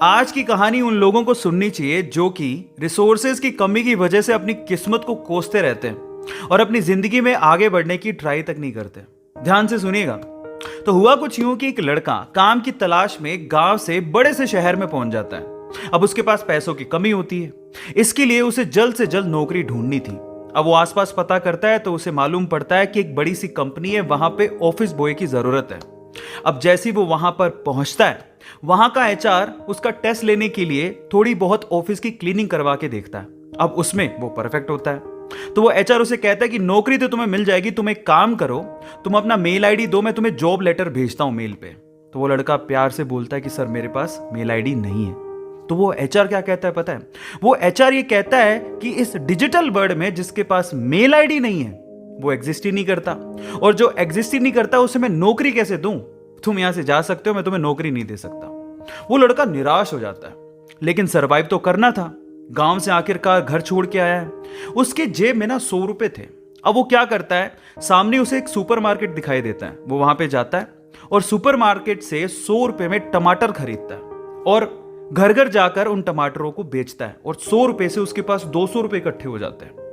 आज की कहानी उन लोगों को सुननी चाहिए जो कि रिसोर्सेज की कमी की वजह से अपनी किस्मत को कोसते रहते हैं और अपनी जिंदगी में आगे बढ़ने की ट्राई तक नहीं करते। ध्यान से सुनिएगा। तो हुआ कुछ यूं कि एक लड़का काम की तलाश में गांव से बड़े से शहर में पहुंच जाता है। अब उसके पास पैसों की कमी होती है, इसके लिए उसे जल्द से जल्द नौकरी ढूंढनी थी। अब वो आसपास पता करता है तो उसे मालूम पड़ता है कि एक बड़ी सी कंपनी है, वहां पे ऑफिस बॉय की जरूरत है। अब जैसे ही वो वहां पर पहुंचता है, वहां का एचआर उसका टेस्ट लेने के लिए थोड़ी बहुत ऑफिस की क्लीनिंग करवा के देखता है। अब उसमें वो परफेक्ट होता है, तो वो एचआर उसे कहता है कि नौकरी तो तुम्हें मिल जाएगी, तुम एक काम करो, तुम अपना मेल आईडी दो, मैं तुम्हें जॉब लेटर भेजता हूं मेल पे। तो वो लड़का प्यार से बोलता है कि सर मेरे पास मेल आईडी नहीं है। तो वो एचआर क्या कहता है पता है? वो एचआर ये कहता है कि इस डिजिटल वर्ल्ड में जिसके पास मेल आईडी नहीं है वो एग्जिस्ट ही नहीं करता, और जो एग्जिस्ट ही नहीं करता उसे मैं नौकरी कैसे दूं? तुम यहां से जा सकते हो, मैं तुम्हें नौकरी नहीं दे सकता। वो लड़का निराश हो जाता है, लेकिन सरवाइव तो करना था। गांव से आखिरकार घर छोड़ के आया है, उसके जेब में ना 100 रुपए थे। अब वो क्या करता है, सामने उसे एक सुपरमार्केट दिखाई देता है, वो वहां पे जाता है और सुपरमार्केट से 100 रुपए में टमाटर खरीदता है और घर घर जाकर उन टमाटरों को बेचता है, और 100 रुपए से उसके पास 200 रुपए इकट्ठे हो जाते हैं।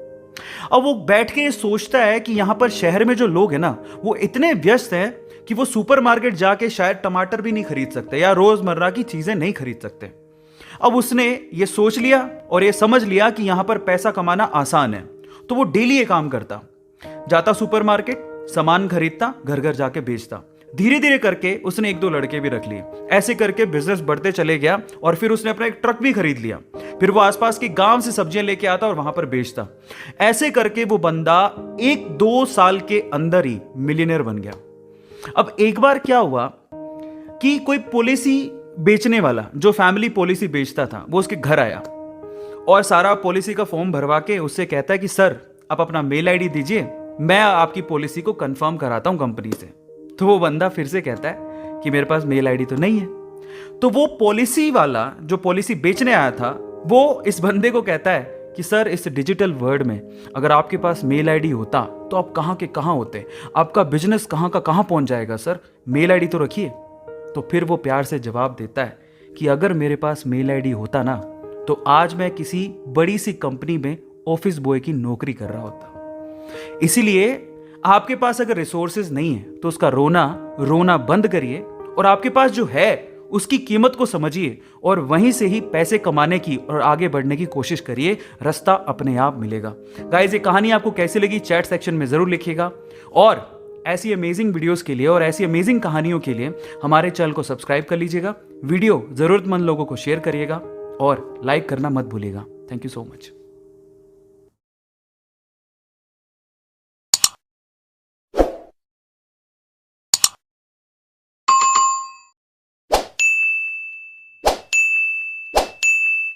अब वो बैठ के सोचता है कि यहां पर शहर में जो लोग हैं ना, वो इतने व्यस्त हैं कि वो सुपरमार्केट जाके शायद टमाटर भी नहीं खरीद सकते या रोजमर्रा की चीजें नहीं खरीद सकते। अब उसने ये सोच लिया और ये समझ लिया कि यहां पर पैसा कमाना आसान है, तो वो डेली ये काम करता, जाता सुपरमार्केट, सामान खरीदता, घर घर जाके बेचता। धीरे धीरे करके उसने 1-2 लड़के भी रख लिए। ऐसे करके बिजनेस बढ़ते चले गया और फिर उसने अपना एक ट्रक भी खरीद लिया। फिर वो आसपास के गांव से सब्जियां लेके आता और वहां पर बेचता। ऐसे करके वो बंदा 1-2 साल के अंदर ही मिलियनर बन गया। अब एक बार क्या हुआ कि कोई पॉलिसी बेचने वाला जो फैमिली पॉलिसी बेचता था, वो उसके घर आया और सारा पॉलिसी का फॉर्म भरवा के उससे कहता है कि सर आप अपना मेल आईडी दीजिए, मैं आपकी पॉलिसी को कंफर्म कराता हूं कंपनी से। तो वो बंदा फिर से कहता है कि मेरे पास मेल आईडी तो नहीं है। तो वो पॉलिसी वाला जो पॉलिसी बेचने आया था, वो इस बंदे को कहता है कि सर इस डिजिटल वर्ल्ड में अगर आपके पास मेल आईडी होता तो आप कहाँ के कहाँ होते, आपका बिजनेस कहाँ का कहाँ पहुंच जाएगा, सर मेल आईडी तो रखिए। तो फिर वो प्यार से जवाब देता है कि अगर मेरे पास मेल आईडी होता ना, तो आज मैं किसी बड़ी सी कंपनी में ऑफिस बॉय की नौकरी कर रहा होता। इसीलिए आपके पास अगर रिसोर्सेज नहीं है तो उसका रोना बंद करिए और आपके पास जो है उसकी कीमत को समझिए और वहीं से ही पैसे कमाने की और आगे बढ़ने की कोशिश करिए। रास्ता अपने आप मिलेगा। गाइस, ये कहानी आपको कैसी लगी चैट सेक्शन में जरूर लिखिएगा, और ऐसी अमेजिंग वीडियोस के लिए और ऐसी अमेजिंग कहानियों के लिए हमारे चैनल को सब्सक्राइब कर लीजिएगा। वीडियो जरूरतमंद लोगों को शेयर करिएगा और लाइक करना मत भूलिएगा। Thank you so much.